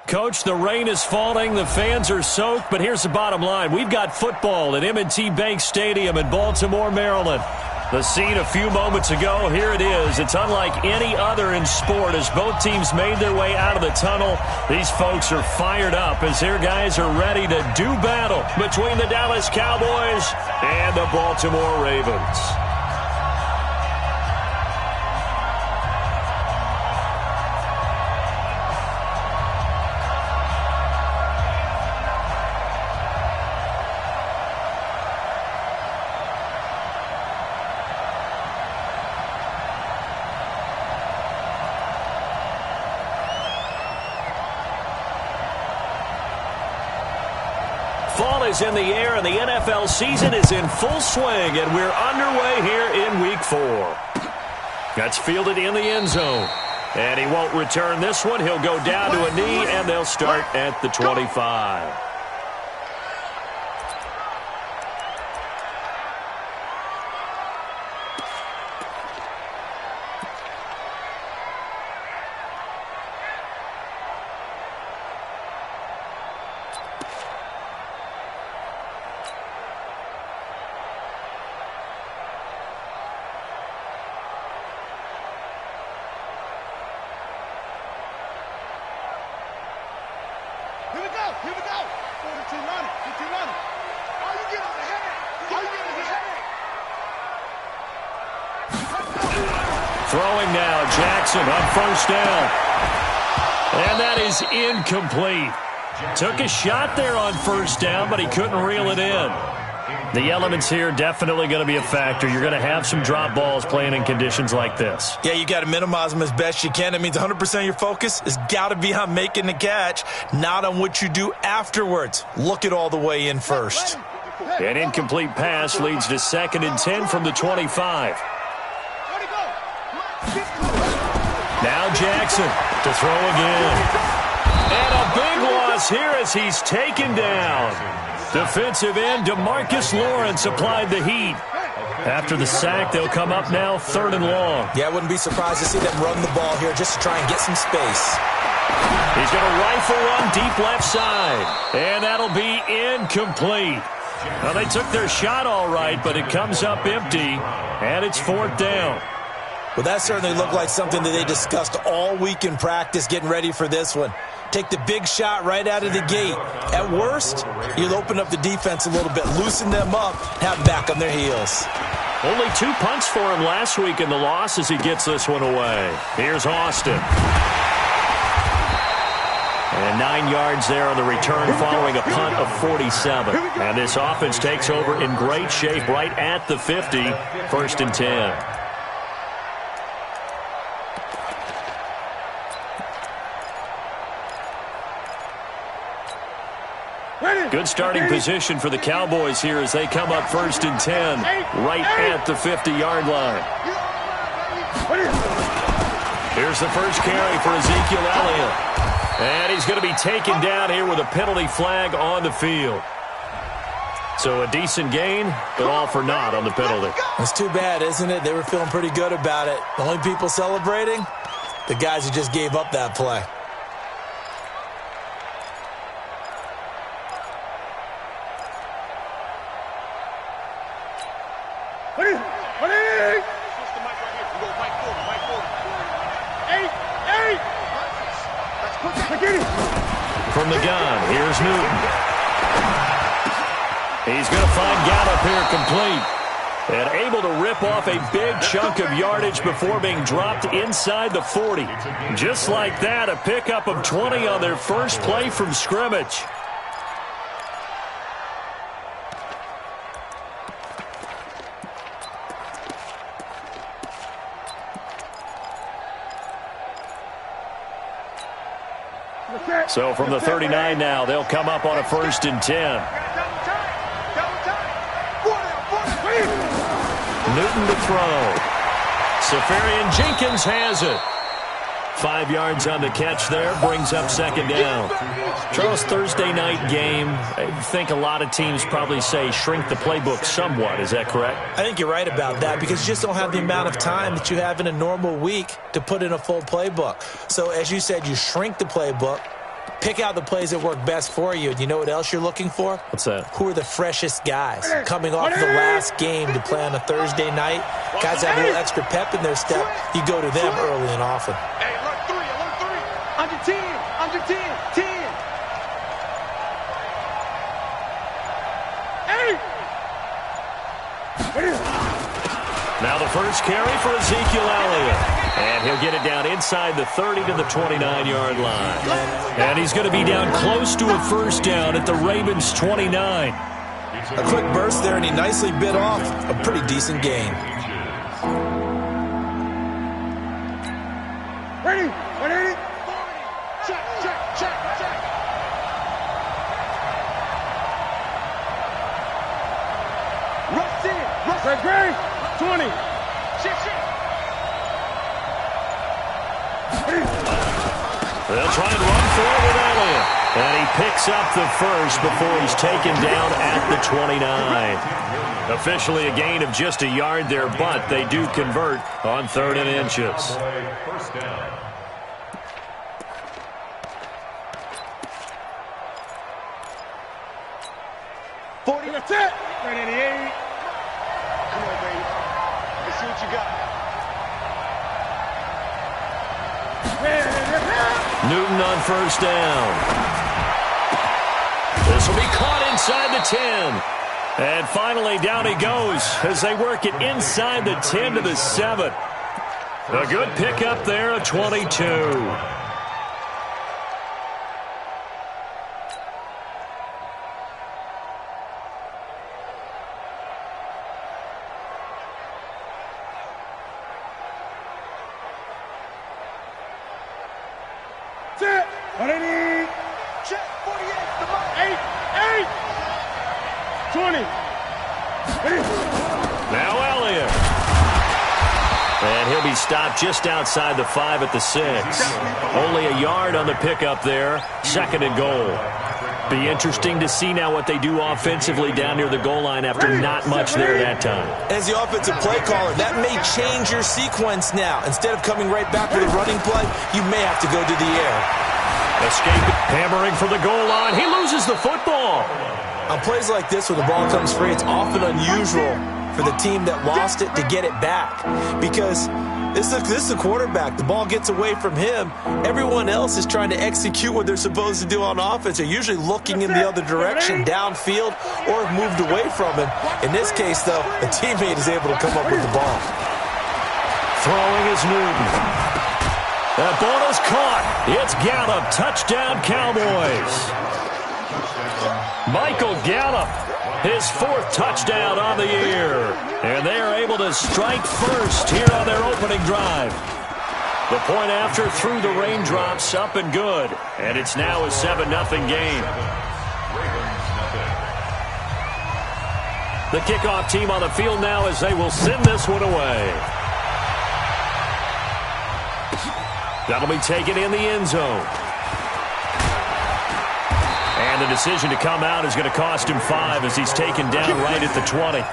Coach, the rain is falling, the fans are soaked, but here's the bottom line. We've got football at M&T Bank Stadium in Baltimore, Maryland. The scene a few moments ago, here it is. It's unlike any other in sport as both teams made their way out of the tunnel. These folks are fired up as their guys are ready to do battle between the Dallas Cowboys and the Baltimore Ravens. Fall is in the air, and the NFL season is in full swing, and we're underway here in Week 4. That's fielded in the end zone. And he won't return this one. He'll go down to a knee, and they'll start at the 25. Here we go. 42 running. 52 running. All you get is a headache. All you get is a headache. Throwing now, Jackson on first down. And that is incomplete. Took a shot there on first down, but he couldn't reel it in. The elements here definitely going to be a factor. You're going to have some drop balls playing in conditions like this. Yeah, you got to minimize them as best you can. It means 100% of your focus has got to be on making the catch, not on what you do afterwards. Look it all the way in first. An incomplete pass leads to 2nd and 10 from the 25. Now Jackson to throw again. And a big loss here as he's taken down. Defensive end DeMarcus Lawrence applied the heat. After the sack, they'll come up now 3rd and long. Yeah, I wouldn't be surprised to see them run the ball here just to try and get some space. He's going to rifle run deep left side. And that'll be incomplete. Well, they took their shot all right, but it comes up empty, and it's 4th down. Well, that certainly looked like something that they discussed all week in practice getting ready for this one. Take the big shot right out of the gate. At worst, you'll open up the defense a little bit, loosen them up, have them back on their heels. Only 2 punts for him last week in the loss as he gets this one away. Here's Austin. And 9 yards there on the return following a punt of 47. And this offense takes over in great shape right at the 50, 1st and 10. Good starting position for the Cowboys here as they come up 1st and 10, right at the 50-yard line. Here's the first carry for Ezekiel Elliott. And he's going to be taken down here with a penalty flag on the field. So a decent gain, but all for naught on the penalty. It's too bad, isn't it? They were feeling pretty good about it. The only people celebrating, the guys who just gave up that play. From the gun, here's Newton. He's going to find Gallup here complete. And able to rip off a big chunk of yardage before being dropped inside the 40. Just like that, a pickup of 20 on their first play from scrimmage. So from the 39 now, they'll come up on a 1st and 10. Newton to throw. Safarian Jenkins has it. 5 yards on the catch there, brings up 2nd down. Charles, Thursday night game, I think a lot of teams probably say shrink the playbook somewhat. Is that correct? I think you're right about that because you just don't have the amount of time that you have in a normal week to put in a full playbook. So as you said, you shrink the playbook. Pick out the plays that work best for you. And you know what else you're looking for? What's that? Who are the freshest guys? Coming off the last game to play on a Thursday night, guys have a little extra pep in their step. You go to them early and often. Hey, alert 3, alert 3. Under 10, under 10, 10. Now the first carry for Ezekiel Elliott. And he'll get it down inside the 30 to the 29-yard line. And he's going to be down close to a first down at the Ravens' 29. A quick burst there, and he nicely bit off a pretty decent gain. Ready, ready. Check, check, check, check. Rush in, rush. Great, 20. Shit, shit. They'll try and run for it with Elliott. And he picks up the first before he's taken down at the 29. Officially a gain of just a yard there, but they do convert on 3rd and inches. First down. That's it. 388. Come on, baby. Let's see what you got. Newton on first down. This will be caught inside the 10. And finally down he goes as they work it inside the 10 to the 7. A good pickup there, a 22. Check, 48, the mark. 8, 20. Now Elliott. And he'll be stopped just outside the 5 at the 6. Only a yard on the pickup there. 2nd and goal. Be interesting to see now what they do offensively down near the goal line after not much there that time. As the offensive play caller, that may change your sequence now. Instead of coming right back with a running play, you may have to go to the air. Escape, hammering for the goal line. He loses the football. On plays like this, when the ball comes free, it's often unusual for the team that lost it to get it back. Because this is the quarterback. The ball gets away from him. Everyone else is trying to execute what they're supposed to do on offense. They're usually looking in the other direction, downfield, or have moved away from him. In this case, though, a teammate is able to come up with the ball. Throwing is Newton. That ball is caught. It's Gallup. Touchdown, Cowboys. Michael Gallup, his 4th touchdown on the year. And they are able to strike first here on their opening drive. The point after through the raindrops, up and good. And it's now a 7-0 game. The kickoff team on the field now as they will send this one away. That'll be taken in the end zone. And the decision to come out is going to cost him 5 as he's taken down right at the 20.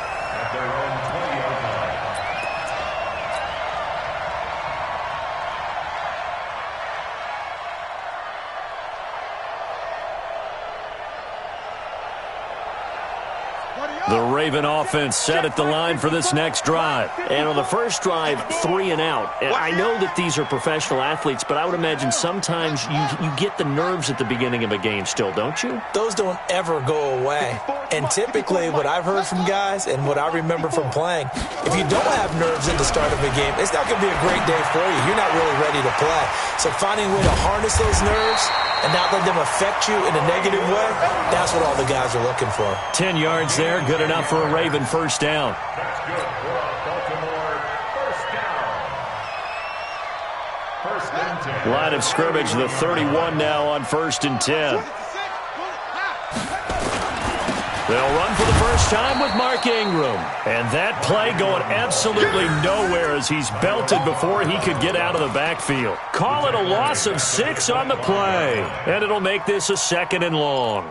The Raven offense set at the line for this next drive. And on the first drive, 3 and out. And I know that these are professional athletes, but I would imagine sometimes you get the nerves at the beginning of a game still, don't you? Those don't ever go away. And typically what I've heard from guys and what I remember from playing, if you don't have nerves at the start of a game, it's not going to be a great day for you. You're not really ready to play. So finding a way to harness those nerves and not let them affect you in a negative way, that's what all the guys are looking for. 10 yards there, good enough for a Raven first down. That's good for Baltimore. First down. 10. Line of scrimmage, the 31 now on 1st and 10. They'll run for the first time with Mark Ingram. And that play going absolutely nowhere as he's belted before he could get out of the backfield. Call it a loss of 6 on the play. And it'll make this a 2nd and long.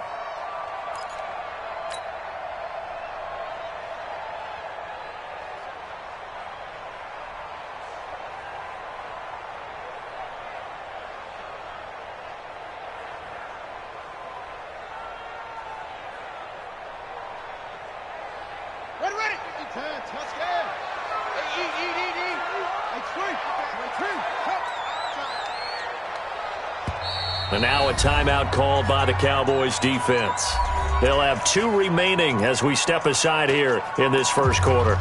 touchdown. Hey, eat. Hey, tree. And now a timeout called by the Cowboys defense. They'll have 2 remaining as we step aside here in this first quarter.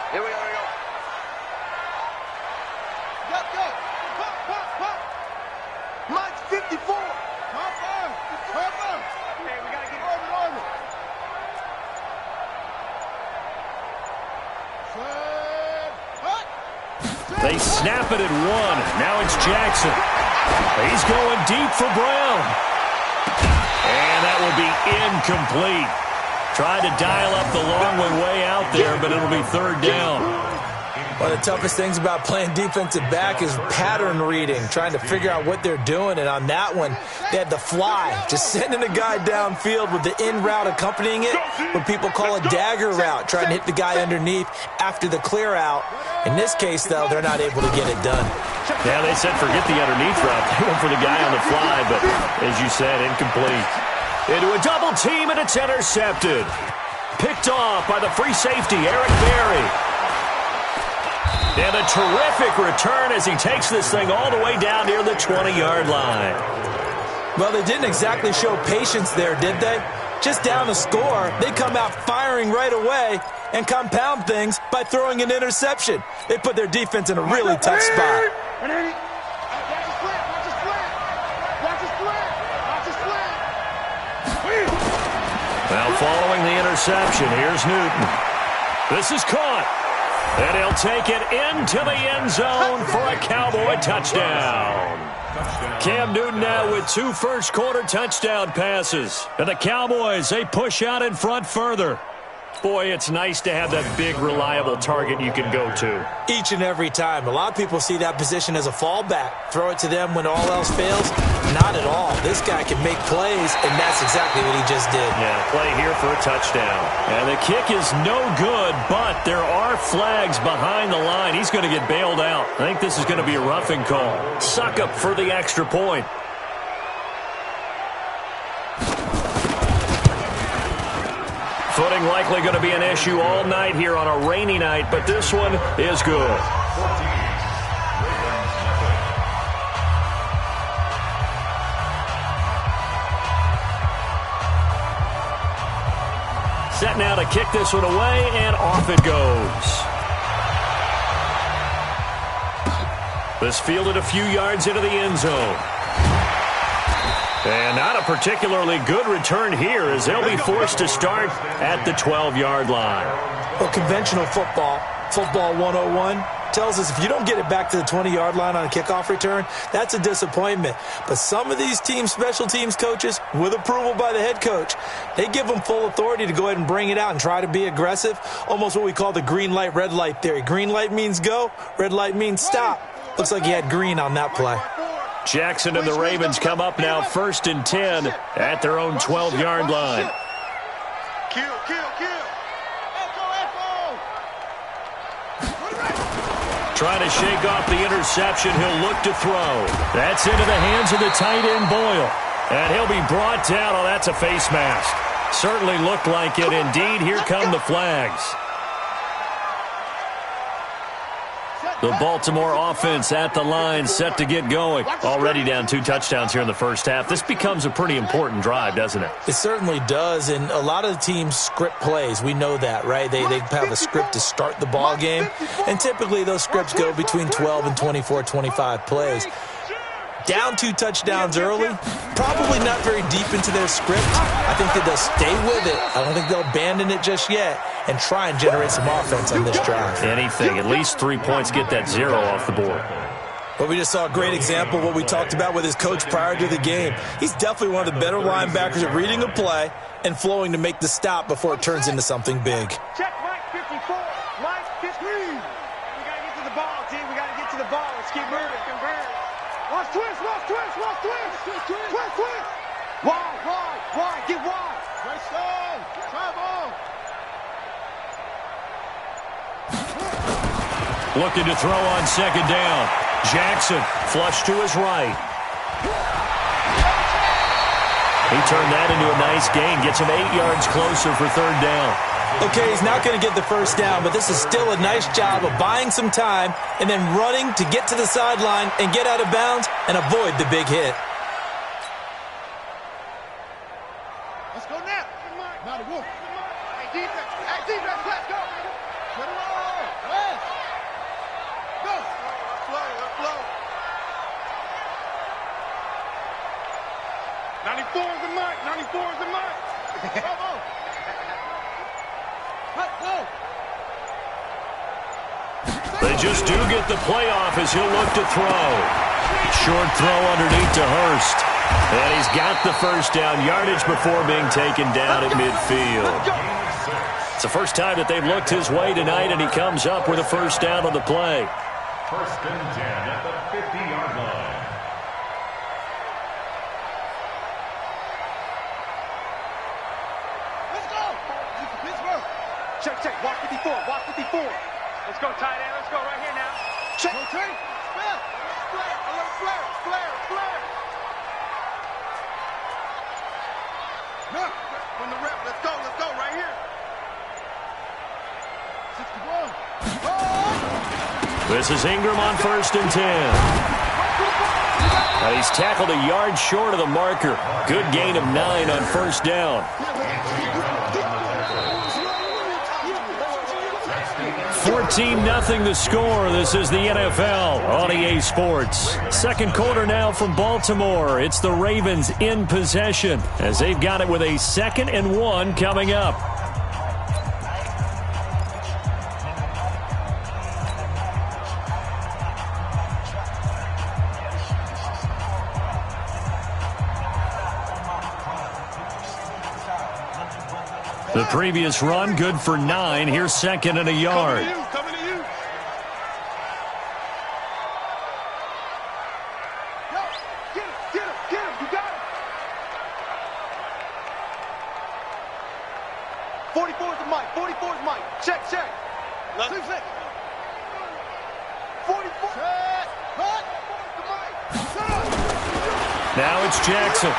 Here we go. Go. Pop. Mike's 54. Pop up. Hey, we got to get orbit. They snap it at 1. Now it's Jackson. He's going deep for Brown. And that will be incomplete. Tried to dial up the long one way out there, but it'll be 3rd down. One of the toughest things about playing defensive back is pattern reading, trying to figure out what they're doing. And on that one, they had the fly, just sending a guy downfield with the in route accompanying it, what people call a dagger route, trying to hit the guy underneath after the clear out. In this case, though, they're not able to get it done. Yeah, they said forget the underneath route. They went for the guy on the fly, but as you said, incomplete. Into a double team, and it's intercepted. Picked off by the free safety, Eric Berry. And a terrific return as he takes this thing all the way down near the 20-yard line. Well, they didn't exactly show patience there, did they? Just down a score, they come out firing right away and compound things by throwing an interception. They put their defense in a really tough spot. Now following the interception, here's Newton. This is caught. And he'll take it into the end zone for a Cowboy touchdown. Cam Newton now with 2 first-quarter touchdown passes. And the Cowboys, they push out in front further. Boy, it's nice to have that big, reliable target you can go to. Each and every time. A lot of people see that position as a fallback. Throw it to them when all else fails. Not at all. This guy can make plays, and that's exactly what he just did. Yeah, play here for a touchdown. And the kick is no good, but there are flags behind the line. He's going to get bailed out. I think this is going to be a roughing call. Suck up for the extra point. Footing likely going to be an issue all night here on a rainy night, but this one is good. Set now to kick this one away, and off it goes. This fielded a few yards into the end zone. And not a particularly good return here as they'll be forced to start at the 12-yard line. Well, conventional football 101, tells us if you don't get it back to the 20-yard line on a kickoff return, that's a disappointment. But some of these team special teams coaches, with approval by the head coach, they give them full authority to go ahead and bring it out and try to be aggressive, almost what we call the green light, red light theory. Green light means go, red light means stop. Looks like he had green on that play. Jackson and the Ravens come up now 1st and 10 at their own 12-yard line. Kill. Trying to shake off the interception. He'll look to throw. That's into the hands of the tight end, Boyle. And he'll be brought down. Oh, that's a face mask. Certainly looked like it. Indeed, here come the flags. The Baltimore offense at the line, set to get going. Already down 2 touchdowns here in the first half. This becomes a pretty important drive, doesn't it? It certainly does, and a lot of the teams script plays. We know that, right? They have a script to start the ball game, and typically those scripts go between 12 and 24, 25 plays. Down 2 touchdowns early, probably not very deep into their script. I think that they'll stay with it. I don't think they'll abandon it just yet and try and generate some offense on this drive. Anything. At least 3 points, get that 0 off the board. Well, we just saw a great example of what we talked about with his coach prior to the game. He's definitely one of the better linebackers at reading a play and flowing to make the stop before it turns into something big. Check Mike 54. Mike 53. We got to get to the ball, team. We got to get to the ball. Let's keep moving. Convert. Watch twist. Watch twist. Watch twist. Twist, twist. Wide. Get wide. Right side. Travel. Looking to throw on second down. Jackson flush to his right. He turned that into a nice gain. Gets him 8 yards closer for third down. Okay, he's not going to get the first down, but this is still a nice job of buying some time and then running to get to the sideline and get out of bounds and avoid the big hit. Let's go now. Not a wolf. Hey, defense, let's go. Get it on. Let's go. Let's flow. 94 is the mic. 94 is the mic. Bravo. Let's go. They just do get the playoff as he'll look to throw. Short throw underneath to Hurst. And he's got the first down yardage before being taken down at midfield. It's the first time that they've looked his way tonight, and he comes up with a first down on the play. First and 10 at the 50-yard line. Let's go. Pittsburgh. Check. Walk 54. Let's go, tight end. Let's go right here now. Check. Flare. Look, from the rep. Let's go right here. 61. This is Ingram on first and 10. He's tackled a yard short of the marker. Good gain of 9 on first down. 14-0 the score. This is the NFL on EA Sports. Second quarter now from Baltimore. It's the Ravens in possession as they've got it with a 2nd and 1 coming up. The previous run, good for 9. Here's 2nd and a yard. Coming to you. Yo, get him. You got him. 44 is the mic. Check. Let's see. 44. Check. Cut. The mic. Now it's Jackson.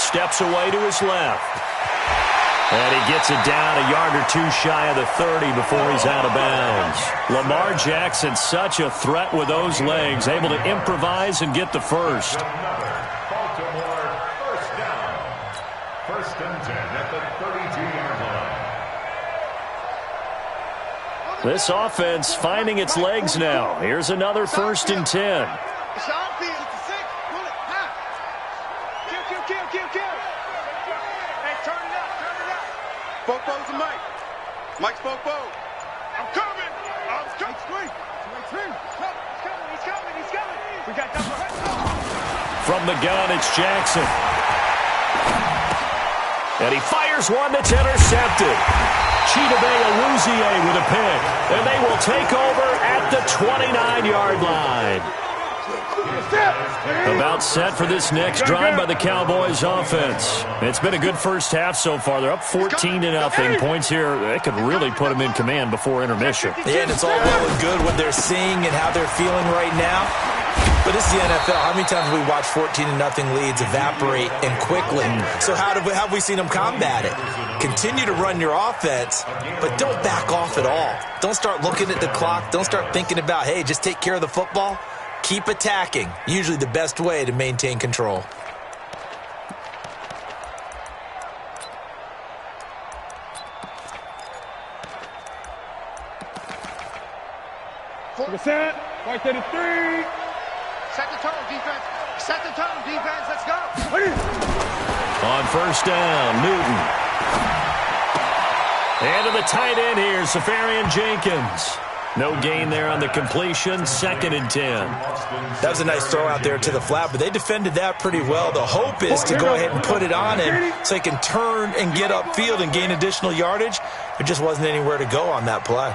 Steps away to his left. And he gets it down a yard or 2 shy of the 30 before he's out of bounds. Lamar Jackson, such a threat with those legs, able to improvise and get the first. Baltimore, first down. First and 10 at the 32-yard line. This offense finding its legs now. Here's another first and 10. It's the outfield. It's the 6. Pull it. Now. Kill. Hey, turn it up. Bobo's the mic. Mike's Bobo. I'm coming. He's coming. We got double. From the gun, it's Jackson. And he fires one that's intercepted. Chidobe Awuzie with a pick. And they will take over at the 29-yard line. About set for this next drive by the Cowboys offense. It's been a good first half so far. They're up 14-0. Points here, they could really put them in command before intermission. Yeah, and it's all well and good what they're seeing and how they're feeling right now. But it's the NFL. How many times have we watched 14-0 leads evaporate and quickly? So how have we seen them combat it? Continue to run your offense, but don't back off at all. Don't start looking at the clock. Don't start thinking about, hey, just take care of the football. Keep attacking. Usually the best way to maintain control. Set. Right there to 3. Set the tone, defense. Let's go. On first down, Newton. And to the tight end here, Safarian Jenkins. No gain there on the completion. 2nd and 10. That was a nice throw out there to the flat, but they defended that pretty well. The hope is to go ahead and put it on him so he can turn and get upfield and gain additional yardage. There just wasn't anywhere to go on that play.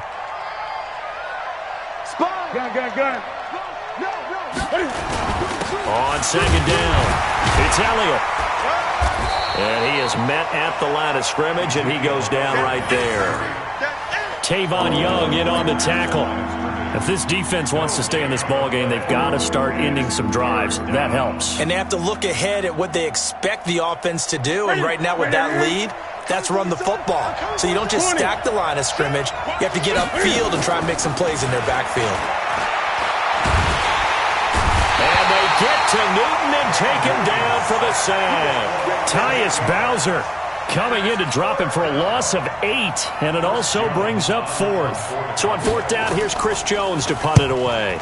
Gun. On 2nd down, it's Elliott. And he is met at the line of scrimmage, and he goes down right there. Tavon Young in on the tackle. If this defense wants to stay in this ballgame, they've got to start ending some drives. That helps. And they have to look ahead at what they expect the offense to do. And right now with that lead, that's run the football. So you don't just stack the line of scrimmage. You have to get upfield and try and make some plays in their backfield. And they get to Newton and take him down for the sack. Tyus Bowser coming in to drop him for a loss of 8, and it also brings up 4th. So on 4th down, here's Chris Jones to punt it away.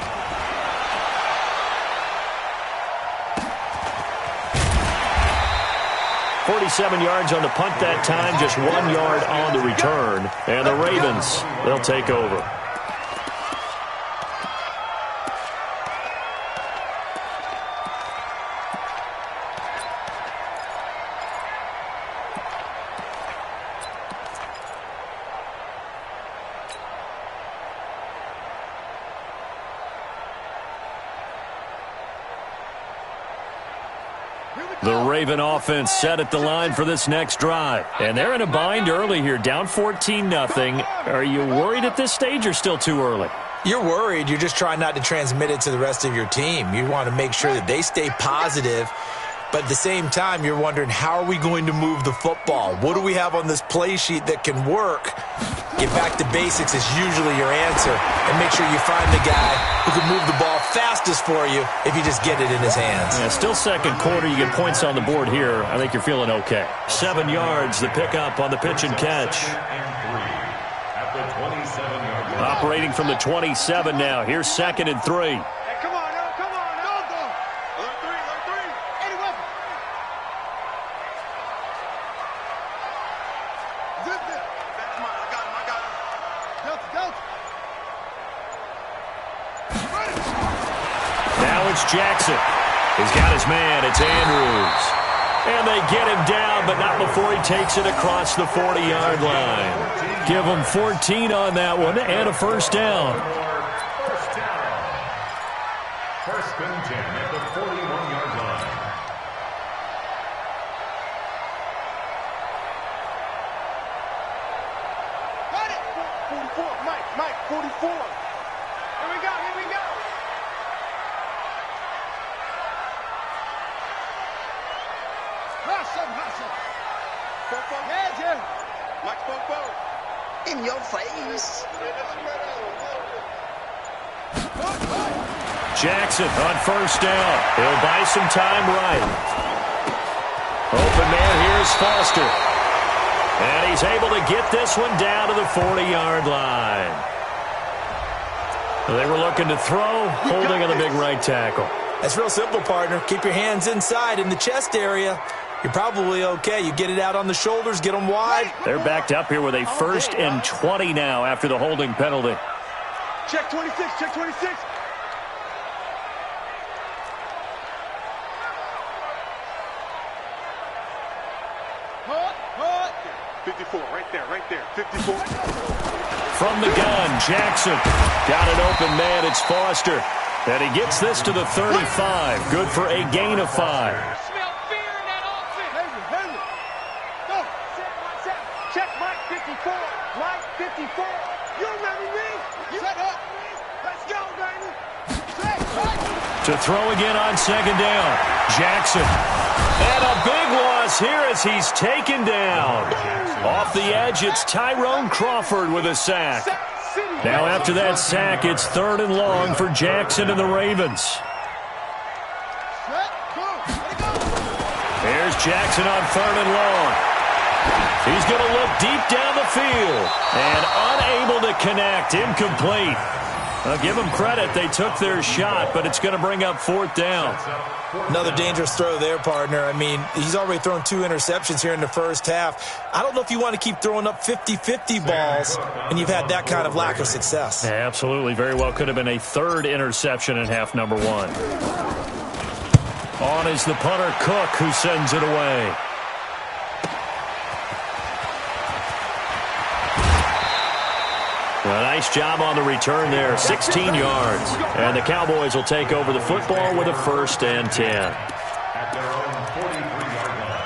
.47 yards on the punt that time, just 1 yard on the return. And the Ravens, they'll take over. The Raven offense set at the line for this next drive. And they're in a bind early here, down 14-0. Are you worried at this stage or still too early? You're worried. You're just trying not to transmit it to the rest of your team. You want to make sure that they stay positive. But at the same time, you're wondering, how are we going to move the football? What do we have on this play sheet that can work? Get back to basics is usually your answer. And make sure you find the guy who can move the ball fastest for you if you just get it in his hands. Yeah, still second quarter. You get points on the board here. I think you're feeling okay. 7 yards, the pickup on the pitch and catch. Operating from the 27 now. Here's 2nd and 3. Jackson. He's got his man. It's Andrews. And they get him down, but not before he takes it across the 40-yard line. Give him 14 on that one and a first down. First and 10 at the 41-yard line. Got it. 44. Mike, 44. Here we go. In your face. Jackson on first down. He'll buy some time right. Open man, here's Foster. And he's able to get this one down to the 40-yard line. They were looking to throw, holding on the big right tackle. That's real simple, partner. Keep your hands inside in the chest area. You're probably okay. You get it out on the shoulders, get them wide. They're backed up here with a 1st and 20 now after the holding penalty. Check 26, check 26. Hut. 54, right there, 54. From the gun, Jackson. Got an open man, it's Foster. And he gets this to the 35. Good for a gain of 5. Check Mike 54. Mike 54. You remember me? Set up. Let's go, baby. To throw again on 2nd down. Jackson. And a big loss here as he's taken down. Off the edge, it's Tyrone Crawford with a sack. Now after that sack, it's 3rd and long for Jackson and the Ravens. Here's Jackson on 3rd and long. He's going to look deep down the field and unable to connect. Incomplete. I'll give them credit. They took their shot, but it's going to bring up 4th down. Another dangerous throw there, partner. I mean, he's already thrown 2 interceptions here in the first half. I don't know if you want to keep throwing up 50-50 balls, and you've had that kind of lack of success. Yeah, absolutely. Very well could have been a 3rd interception in half number 1. On is the punter, Cook, who sends it away. A nice job on the return there, 16 yards. And the Cowboys will take over the football with a 1st and 10. At their own 43-yard line.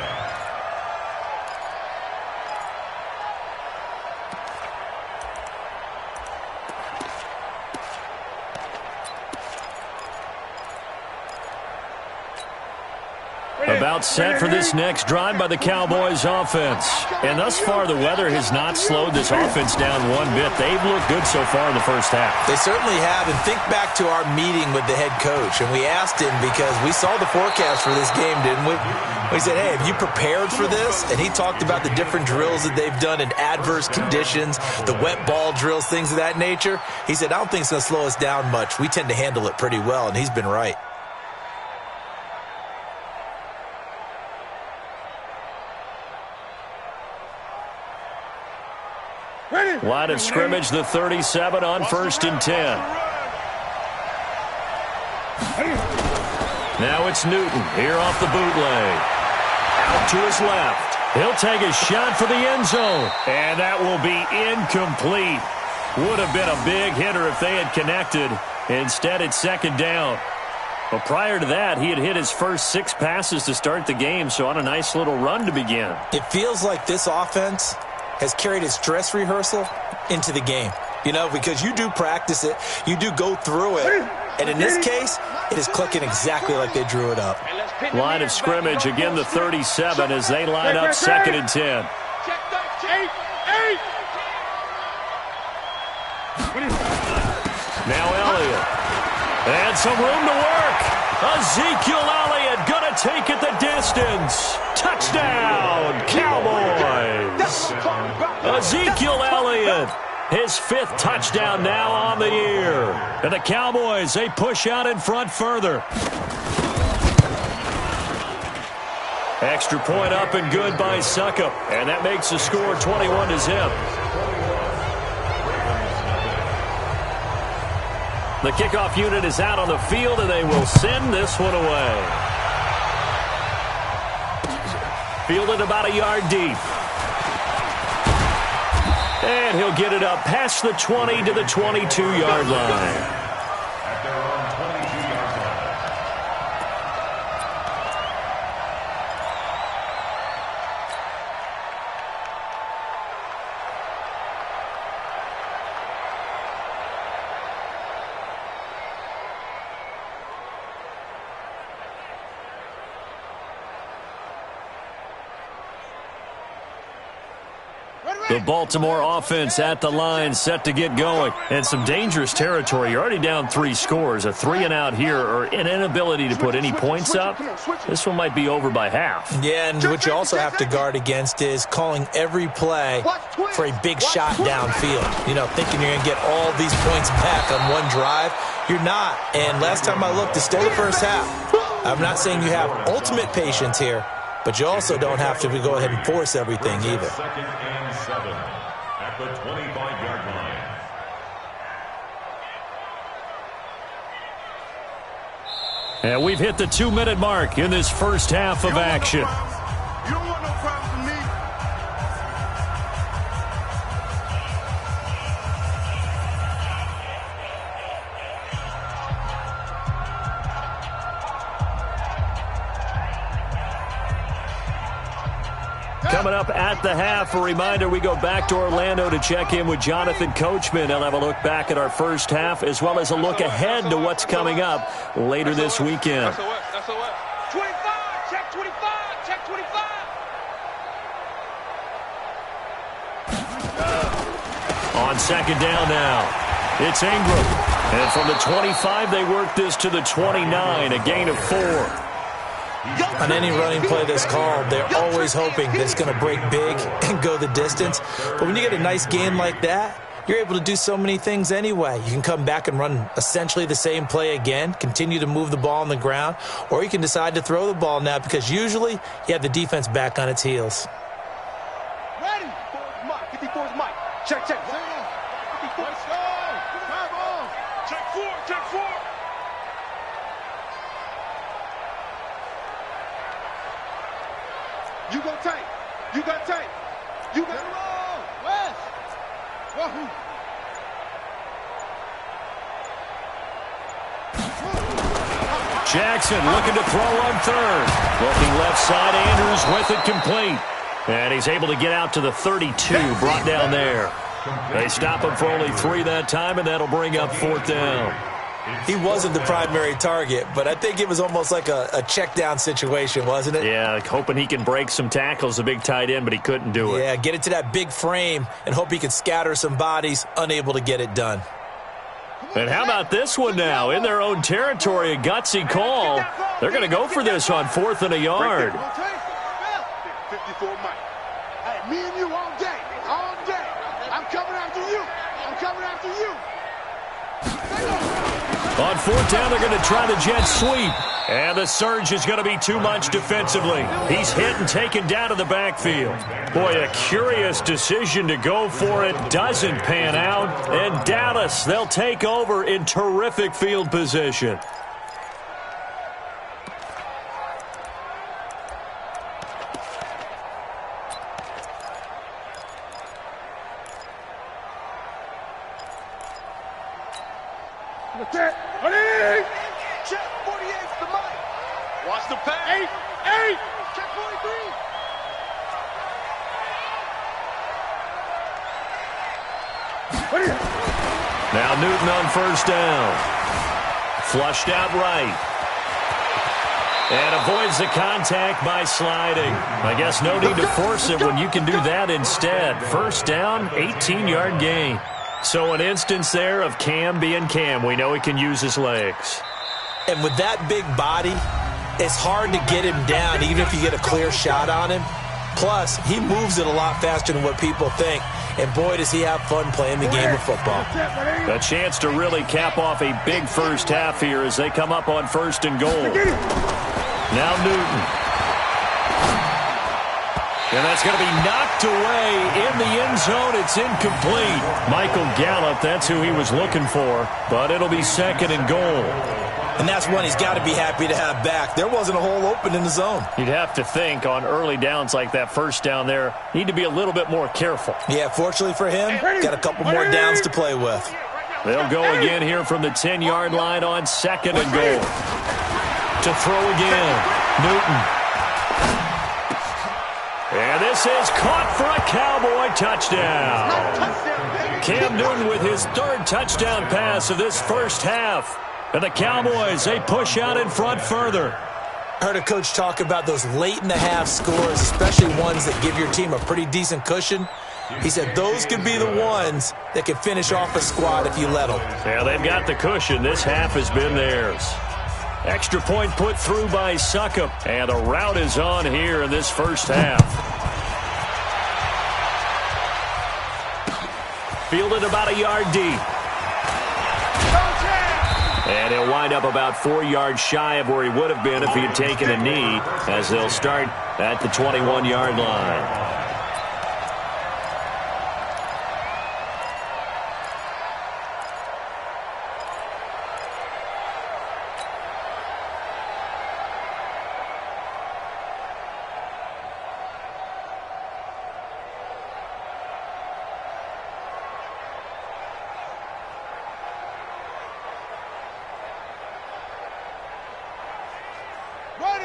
About set for this next drive by the Cowboys offense. And thus far, the weather has not slowed this offense down one bit. They've looked good so far in the first half. They certainly have. And think back to our meeting with the head coach. And we asked him, because we saw the forecast for this game, didn't we? We said, hey, have you prepared for this? And he talked about the different drills that they've done in adverse conditions, the wet ball drills, things of that nature. He said, I don't think it's going to slow us down much. We tend to handle it pretty well, and he's been right. Line of scrimmage, the 37 on 1st and 10. Now it's Newton here off the bootleg. Out to his left. He'll take a shot for the end zone. And that will be incomplete. Would have been a big hitter if they had connected. Instead, it's 2nd down. But prior to that, he had hit his first 6 passes to start the game, so on a nice little run to begin. It feels like this offense has carried its dress rehearsal into the game. You know, because you do practice it, you do go through it, and in this case, it is clicking exactly like they drew it up. Line of scrimmage, again the 37 as they line up 2nd and 10. Now Elliott. And some room to work. Ezekiel Elliott going to take it the distance. Touchdown, Cowboys. Ezekiel Elliott, his 5th touchdown now on the year. And the Cowboys, they push out in front further. Extra point up and good by Suckup. And that makes the score 21-0. The kickoff unit is out on the field, and they will send this one away. Fielded about a yard deep. And he'll get it up past the 20 to the 22-yard line. At their own 22-yard line. The Baltimore offense at the line, set to get going. And some dangerous territory. You're already down 3 scores. A 3-and-out here, or an inability to put any points up. This one might be over by half. Yeah, and what you also have to guard against is calling every play for a big shot downfield. You know, thinking you're going to get all these points back on one drive. You're not. And last time I looked, it's still the first half. I'm not saying you have ultimate patience here, but you also don't have to go ahead and force everything either. 2nd and 7 at the 25-yard line. And we've hit the 2-minute mark in this first half of action. You don't want no problems from me. Coming up at the half, a reminder, we go back to Orlando to check in with Jonathan Coachman. He'll have a look back at our first half, as well as a look ahead to what's coming up later this weekend. That's a what? 25, check 25, check 25. On 2nd down now, it's Ingram. And from the 25, they work this to the 29, a gain of 4. On any running play that's called, they're always hoping that it's going to break big and go the distance. But when you get a nice gain like that, you're able to do so many things anyway. You can come back and run essentially the same play again, continue to move the ball on the ground, or you can decide to throw the ball now because usually you have the defense back on its heels. Ready? 54's Mike. 54's Mike. Check, check. 54. Let's go. Come on. Check 4. Check 4. You go tight. You got tight. You got roll. West. Wahoo. Jackson looking to throw on third. Looking left side, Andrews with it complete. And he's able to get out to the 32, brought down there. They stop him for only 3 that time, and that'll bring up 4th down. He wasn't the primary target, but I think it was almost like a check down situation, wasn't it? Yeah, like hoping he can break some tackles, a big tight end, but he couldn't do it. Yeah, get it to that big frame and hope he can scatter some bodies, unable to get it done. And how about this one now? In their own territory, a gutsy call. They're going to go for this on 4th and a yard. 54 Mike. Hey, me and you all day. All day. I'm coming after you. I'm coming after you. On 4th down, they're going to try the jet sweep. And the surge is going to be too much defensively. He's hit and taken down to the backfield. Boy, a curious decision to go for it. Doesn't pan out. And Dallas, they'll take over in terrific field position. That's it. Ready? Check 48's the mic. Watch the pass. 8. Check 43. Ready? Now Newton on 1st down. Flushed out right. And avoids the contact by sliding. I guess no need to force it when you can do that instead. 1st down, 18-yard gain. So an instance there of Cam being Cam. We know he can use his legs. And with that big body, it's hard to get him down even if you get a clear shot on him. Plus, he moves it a lot faster than what people think. And boy, does he have fun playing the game of football. A chance to really cap off a big first half here as they come up on 1st and goal. Now Newton. And that's going to be knocked away in the end zone. It's incomplete. Michael Gallup, that's who he was looking for. But it'll be 2nd and goal. And that's one he's got to be happy to have back. There wasn't a hole open in the zone. You'd have to think on early downs like that 1st down there, need to be a little bit more careful. Yeah, fortunately for him, got a couple more downs to play with. They'll go again here from the 10-yard line on 2nd and goal. To throw again, Newton. And this is caught for a Cowboy touchdown. Cam Newton with his 3rd touchdown pass of this first half. And the Cowboys, they push out in front further. I heard a coach talk about those late-in-the-half scores, especially ones that give your team a pretty decent cushion. He said those could be the ones that can finish off a squad if you let them. Yeah, they've got the cushion. This half has been theirs. Extra point put through by Succop. And the route is on here in this first half. Fielded about a yard deep. And he'll wind up about 4 yards shy of where he would have been if he had taken a knee, as they'll start at the 21-yard line.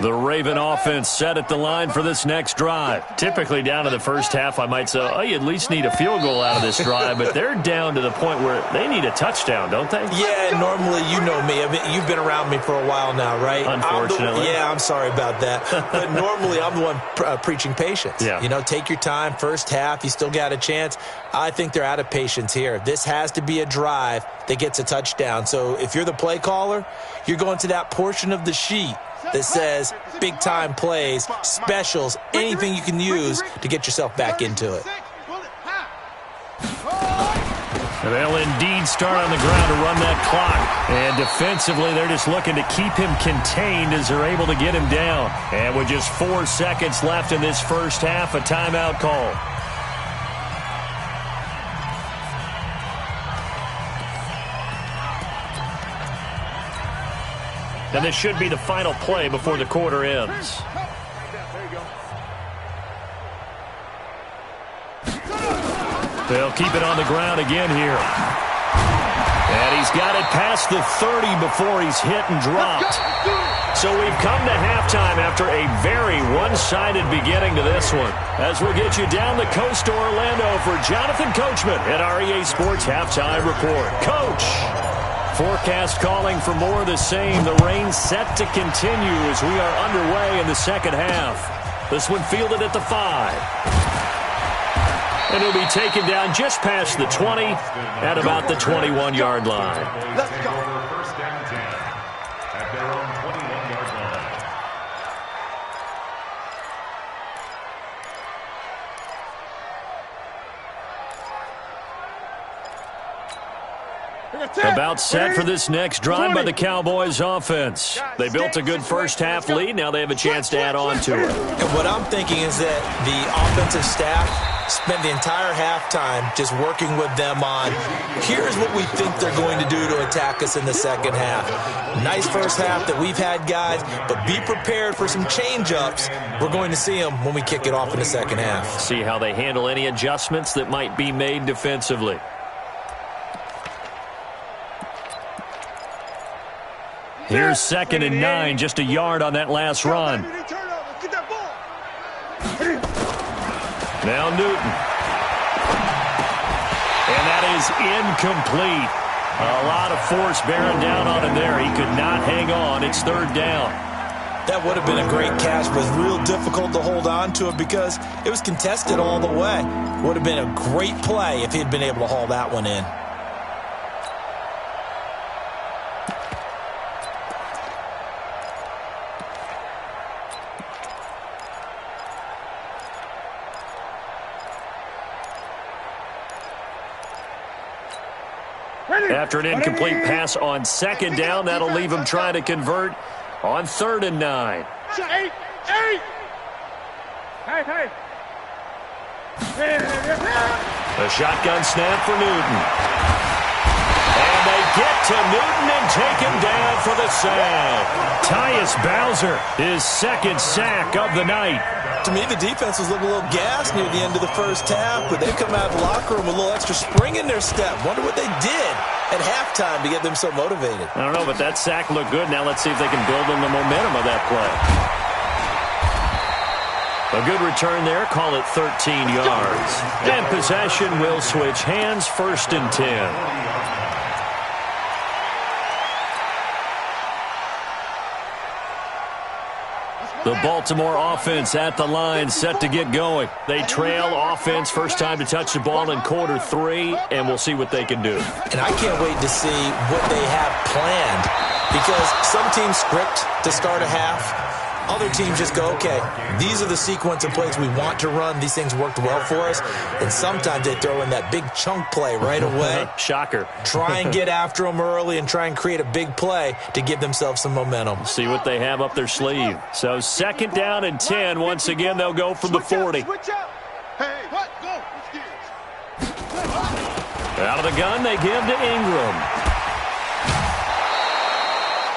The Raven offense set at the line for this next drive. Typically down to the first half, I might say, oh, you at least need a field goal out of this drive, but they're down to the point where they need a touchdown, don't they? Yeah, normally, you know me. I mean, you've been around me for a while now, right? Unfortunately. I'm sorry about that. But normally, I'm the one preaching patience. Yeah. You know, take your time. First half, you still got a chance. I think they're out of patience here. This has to be a drive that gets a touchdown. So if you're the play caller, you're going to that portion of the sheet that says big-time plays, specials, anything you can use to get yourself back into it. They'll indeed start on the ground to run that clock. And defensively, they're just looking to keep him contained as they're able to get him down. And with just 4 seconds left in this first half, a timeout call. And this should be the final play before the quarter ends. They'll keep it on the ground again here. And he's got it past the 30 before he's hit and dropped. So we've come to halftime after a very one-sided beginning to this one. As we'll get you down the coast to Orlando for Jonathan Coachman at our EA Sports Halftime Report. Coach! Forecast calling for more of the same. The rain set to continue as we are underway in the second half. This one fielded at the 5. And it'll be taken down just past the 20 at about the 21-yard line. Let's go. First down 10 at their own 21-yard line. About set for this next drive by the Cowboys offense. They built a good first half lead. Now they have a chance to add on to it. And what I'm thinking is that the offensive staff spent the entire halftime just working with them on, here's what we think they're going to do to attack us in the second half. Nice first half that we've had, guys, but be prepared for some change-ups. We're going to see them when we kick it off in the second half. See how they handle any adjustments that might be made defensively. Here's 2nd and 9, just a yard on that last run. Now Newton. And that is incomplete. A lot of force bearing down on him there. He could not hang on. It's 3rd down. That would have been a great catch, but it was real difficult to hold on to it because it was contested all the way. Would have been a great play if he had been able to haul that one in. After an incomplete pass on 2nd down, that'll leave him trying to convert on 3rd and 9. Hey. A shotgun snap for Newton. And they get to Newton and take him down for the sack. Tyus Bowser, his 2nd sack of the night. To me, the defense was looking a little gassed near the end of the first half, but they've come out of the locker room with a little extra spring in their step. Wonder what they did at halftime to get them so motivated. I don't know, but that sack looked good. Now let's see if they can build on the momentum of that play. A good return there. Call it 13 yards. And possession will switch hands. 1st and 10. The Baltimore offense at the line, set to get going. They trail offense, first time to touch the ball in quarter 3, and we'll see what they can do. And I can't wait to see what they have planned, because some teams script to start a half. Other teams just go, okay, these are the sequence of plays we want to run. These things worked well for us. And sometimes they throw in that big chunk play right away. Shocker. Try and get after them early and try and create a big play to give themselves some momentum. See what they have up their sleeve. So 2nd down and 10. Once again, they'll go from the 40. Hey, what? Go. Out of the gun, they give to Ingram.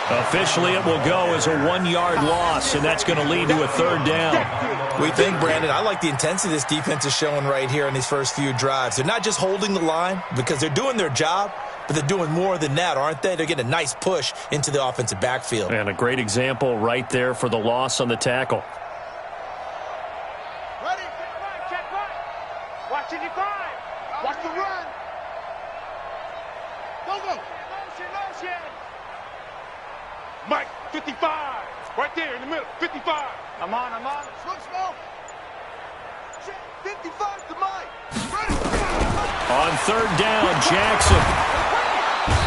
Officially, it will go as a 1-yard loss, and that's going to lead to a 3rd down. We think, Brandon, I like the intensity this defense is showing right here in these first few drives. They're not just holding the line because they're doing their job, but they're doing more than that, aren't they? They're getting a nice push into the offensive backfield. And a great example right there for the loss on the tackle. Ready? Check right. Watch it, five. Watch the run. Go. Motion. Mike, 55. Right there in the middle. 55. I'm on. Slow. 55 to Mike. Ready. On 3rd down, Jackson.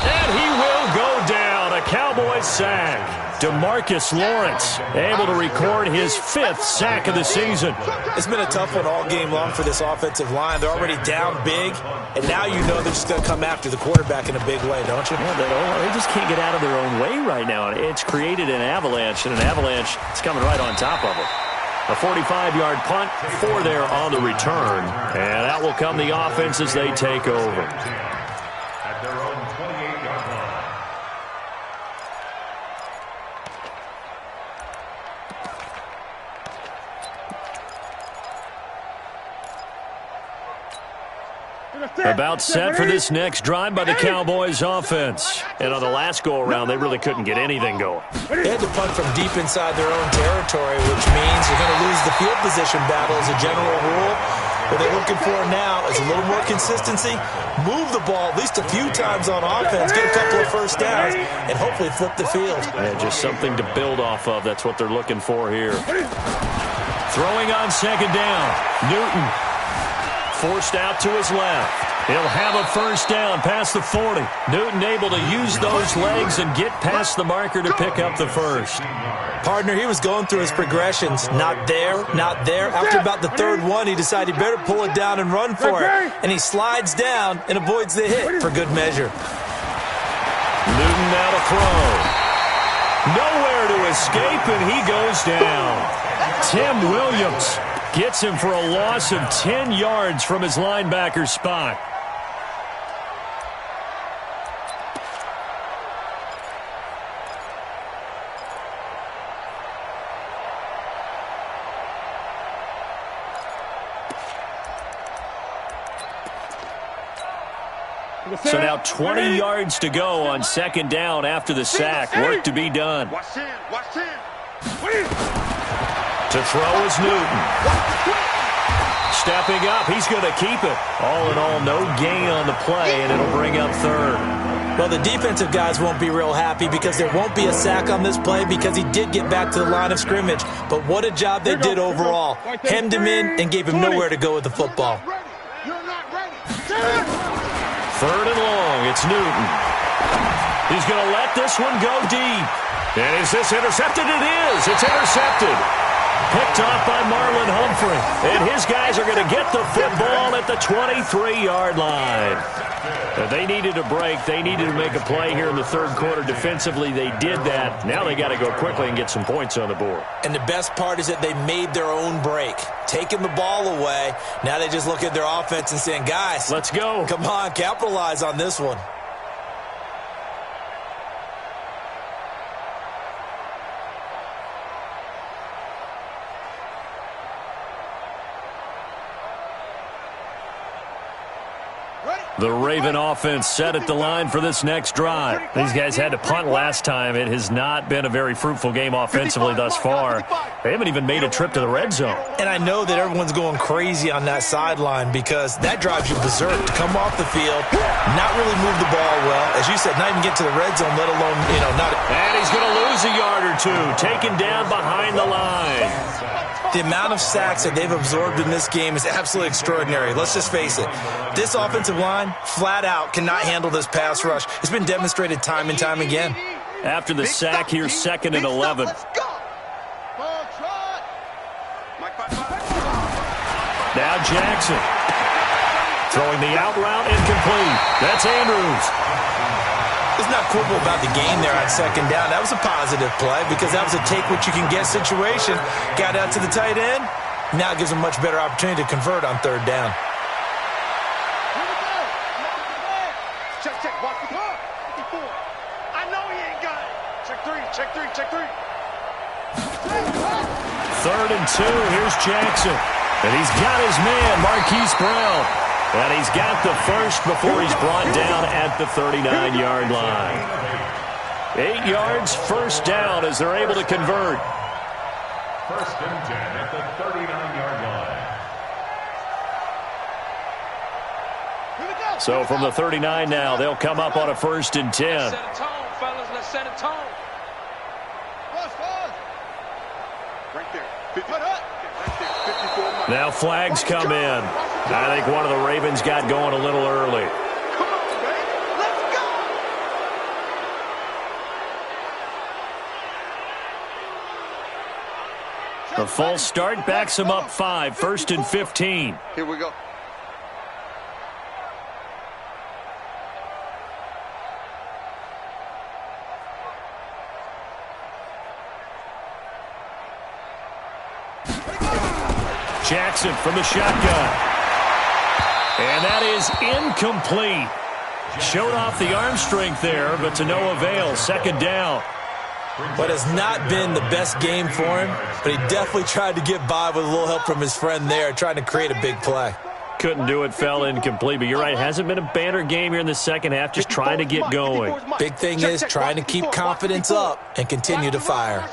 And he will go down. A Cowboys sack. DeMarcus Lawrence able to record his 5th sack of the season. It's been a tough one all game long for this offensive line. They're already down big, and now you know they're just going to come after the quarterback in a big way, don't you? Yeah, they just can't get out of their own way right now. It's created an avalanche, and an avalanche is coming right on top of them. A 45-yard punt, 4 there on the return, and that will come the offense as they take over. At their own 28-yard line. About set for this next drive by the Cowboys offense. And on the last go-around, they really couldn't get anything going. They had to punt from deep inside their own territory, which means you're going to lose the field position battle as a general rule. What they're looking for now is a little more consistency, move the ball at least a few times on offense, get a couple of first downs, and hopefully flip the field. Yeah, just something to build off of. That's what they're looking for here. Throwing on second down. Newton forced out to his left. He'll have a first down past the 40. Newton able to use those legs and get past the marker to pick up the first. Partner, he was going through his progressions. Not there, not there. After about the third one, he decided he better pull it down and run for it. And he slides down and avoids the hit for good measure. Newton now to throw. Nowhere to escape, and he goes down. Tim Williams gets him for a loss of 10 yards from his linebacker spot. So now 20 yards to go on second down after the sack. Work to be done. Watch 10. Watch 10. To throw is Newton. Stepping up, he's going to keep it. All in all, no gain on the play, and it'll bring up third. Well, the defensive guys won't be real happy because there won't be a sack on this play because he did get back to the line of scrimmage. But what a job they did overall. Hemmed him in and gave him nowhere to go with the football. You're not ready. Third and long, it's Newton. He's going to let this one go deep. And is this intercepted? It is. It's intercepted. Picked off by Marlon Humphrey. And his guys are going to get the football at the 23-yard line. They needed a break. They needed to make a play here in the third quarter. Defensively, they did that. Now they got to go quickly and get some points on the board. And the best part is that they made their own break. Taking the ball away. Now they just look at their offense and saying, guys, let's go. Come on, capitalize on this one. The Raven offense set at the line for this next drive. These guys had to punt last time. It has not been a very fruitful game offensively thus far. They haven't even made a trip to the red zone. And I know that everyone's going crazy on that sideline because that drives you berserk to come off the field, not really move the ball well. As you said, not even get to the red zone, let alone, not. And he's going to lose a yard or two, taken down behind the line. The amount of sacks that they've absorbed in this game is absolutely extraordinary. Let's just face it. This offensive line, flat out, cannot handle this pass rush. It's been demonstrated time and time again. After the sack, here's 2nd and 11. Now Jackson. Throwing the out route, incomplete. That's Andrews. It's not quibble about the gain there on second down. That was a positive play because that was a take-what-you-can-get situation. Got out to the tight end. Now it gives them a much better opportunity to convert on third down. Check. Watch the clock. 54. I know he ain't got it. Check three. 3rd and 2. Here's Jackson. And he's got his man, Marquise Brown. And he's got the first before he's brought down at the 39-yard line. 8 yards, first down as they're able to convert. 1st and 10 at the 39-yard line. So from the 39 now, they'll come up on a 1st and 10. Let's set a tone, fellas. Let's set a tone. Right there. 54. Now flags come in. I think one of the Ravens got going a little early. Come on, baby. Let's go. The false start backs him up 5, 1st and 15. Here we go. Jackson from the shotgun. And that is incomplete. Showed off the arm strength there, but to no avail. 2nd down. But has not been the best game for him, but he definitely tried to get by with a little help from his friend there, trying to create a big play. Couldn't do it, fell incomplete. But you're right, hasn't been a banner game here in the second half, just trying to get going. Big thing is trying to keep confidence up and continue to fire.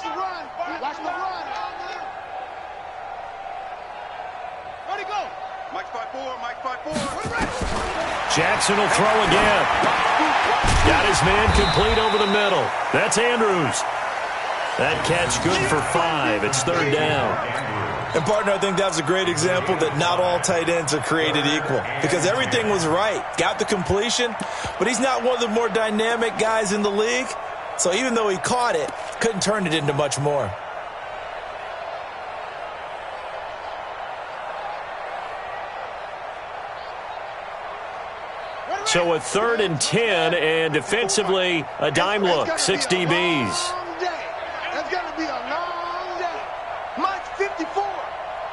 Jackson will throw again. Got his man complete over the middle. That's Andrews. That catch good for 5. It's 3rd down. And, partner, I think that's a great example that not all tight ends are created equal, because everything was right. Got the completion, but he's not one of the more dynamic guys in the league. So even though he caught it, couldn't turn it into much more. So a 3rd and 10, and defensively, a dime look, 6 DBs. That's going to be a long day. Mike's 54.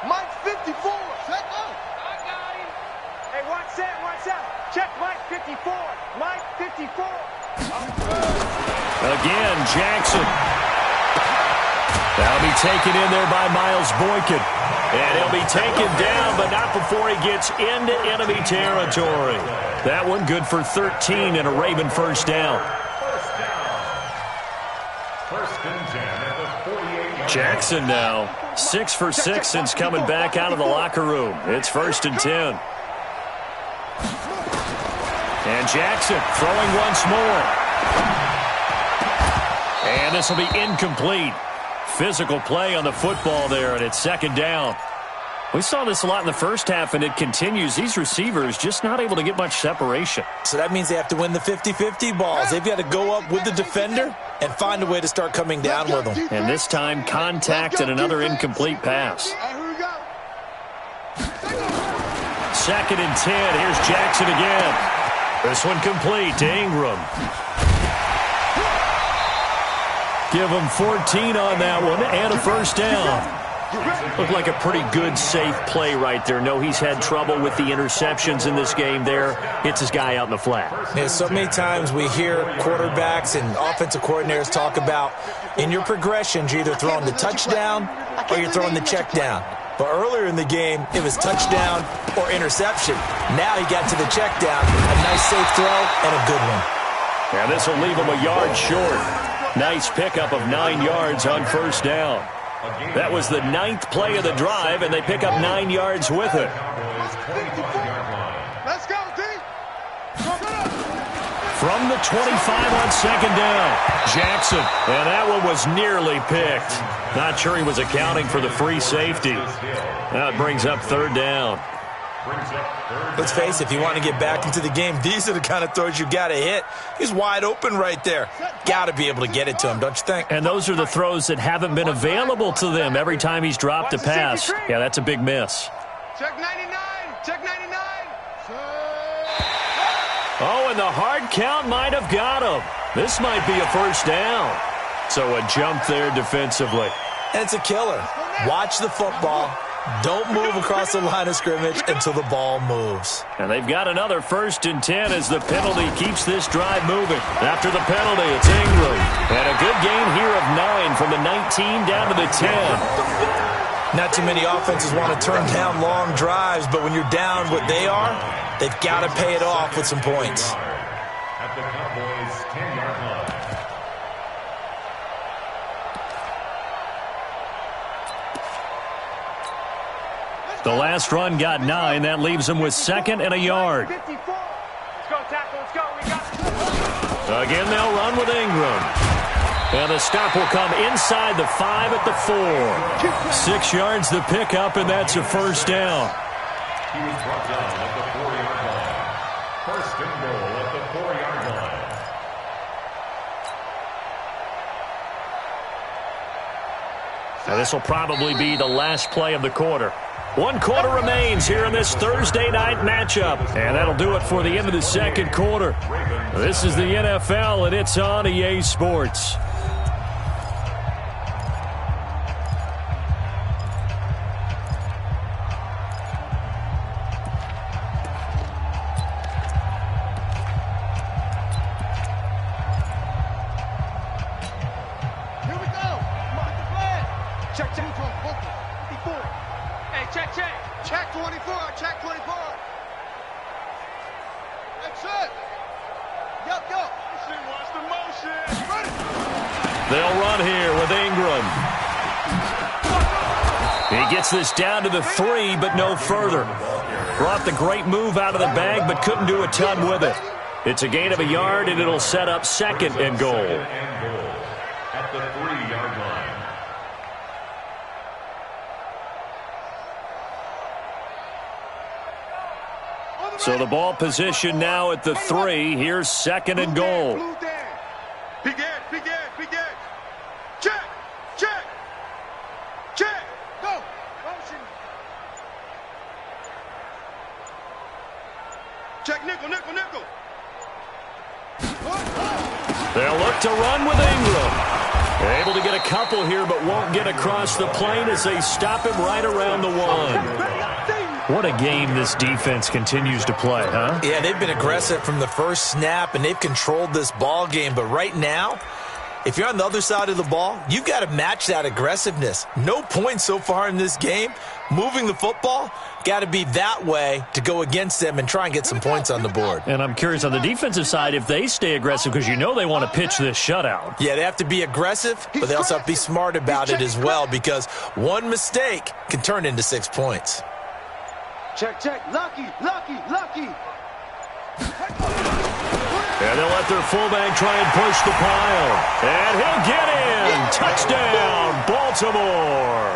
Mike's 54. Check out. I got him. Hey, watch that, watch that. Check Mike 54. Mike 54. Again, Jackson. That'll be taken in there by Miles Boykin. And he'll be taken down, but not before he gets into enemy territory. That one good for 13 and a Raven 1st down. Jackson now 6 for 6 since coming back out of the locker room. It's 1st and 10. And Jackson throwing once more. And this will be incomplete. Physical play on the football there, and it's 2nd down. We saw this a lot in the first half, and it continues. These receivers just not able to get much separation. So that means they have to win the 50-50 balls. They've got to go up with the defender and find a way to start coming down with them. And this time, contact and another incomplete pass. 2nd and 10. Here's Jackson again. This one complete to Ingram. Give him 14 on that one and a 1st down. Looked like a pretty good, safe play right there. No, he's had trouble with the interceptions in this game there. Hits his guy out in the flat. Yeah, so many times we hear quarterbacks and offensive coordinators talk about in your progressions, you're either throwing the touchdown or you're throwing the check down. But earlier in the game, it was touchdown or interception. Now he got to the check down. A nice safe throw and a good one. Now this will leave him a yard short. Nice pickup of 9 yards on 1st down. That was the 9th play of the drive, and they pick up 9 yards with it. Let's go, D. From the 25 on 2nd down, Jackson. And that one was nearly picked. Not sure he was accounting for the free safety. Now it brings up 3rd down. Let's face it, if you want to get back into the game, these are the kind of throws you got to hit. He's wide open right there. Got to be able to get it to him, don't you think? And those are the throws that haven't been available to them every time he's dropped a pass. Yeah, that's a big miss. Check 99. Check 99. Oh, and the hard count might have got him. This might be a 1st down. So a jump there defensively. And it's a killer. Watch the football. Don't move across the line of scrimmage until the ball moves. And they've got another 1st and 10 as the penalty keeps this drive moving. After the penalty, it's Ingram. And a good gain here of 9 from the 19 down to the 10. Not too many offenses want to turn down long drives, but when you're down what they are, they've got to pay it off with some points. At the Cowboys' 10-yard line. The last run got 9. That leaves him with 2nd and a yard. 54. Let's go, tackle. Let's go. We got it. Again, they'll run with Ingram. And the stop will come inside the 5 at the 4. 6 yards the pickup, and that's a 1st down. He was brought down at the 4-yard line. 1st and goal at the 4-yard line. Now, this will probably be the last play of the quarter. 1 quarter remains here in this Thursday night matchup. And that'll do it for the end of the second quarter. This is the NFL, and it's on EA Sports. Check 24, check 24. That's it. Yup. Watch the motion. Ready. They'll run here with Ingram. He gets this down to the 3, but no further. Brought the great move out of the bag, but couldn't do a ton with it. It's a gain of a yard, and it'll set up 2nd and goal. At the 3-yard line. So the ball position now at the 3. Here's 2nd and goal. Begin. Check. Go. Motion. Check nickel. They'll look to run with Ingram. Able to get a couple here, but won't get across the plane as they stop him right around the 1. What a game this defense continues to play, huh? Yeah, they've been aggressive from the first snap, and they've controlled this ball game. But right now, if you're on the other side of the ball, you've got to match that aggressiveness. No points so far in this game. Moving the football, got to be that way to go against them and try and get some points on the board. And I'm curious on the defensive side if they stay aggressive, because you know they want to pitch this shutout. Yeah, they have to be aggressive, but they also have to be smart about it as well, because one mistake can turn into 6 points. Check. Lucky. And they'll let their fullback try and push the pile. And he'll get in. Touchdown, Baltimore.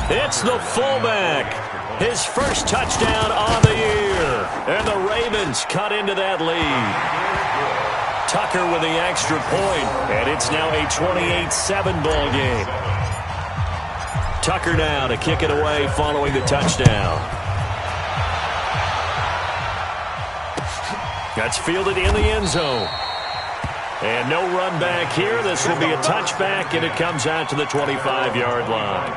It's the fullback. His first touchdown on the year. And the Ravens cut into that lead. Tucker with the extra point. And it's now a 28-7 ball game. Tucker now to kick it away following the touchdown. That's fielded in the end zone. And no run back here. This will be a touchback, and it comes out to the 25-yard line.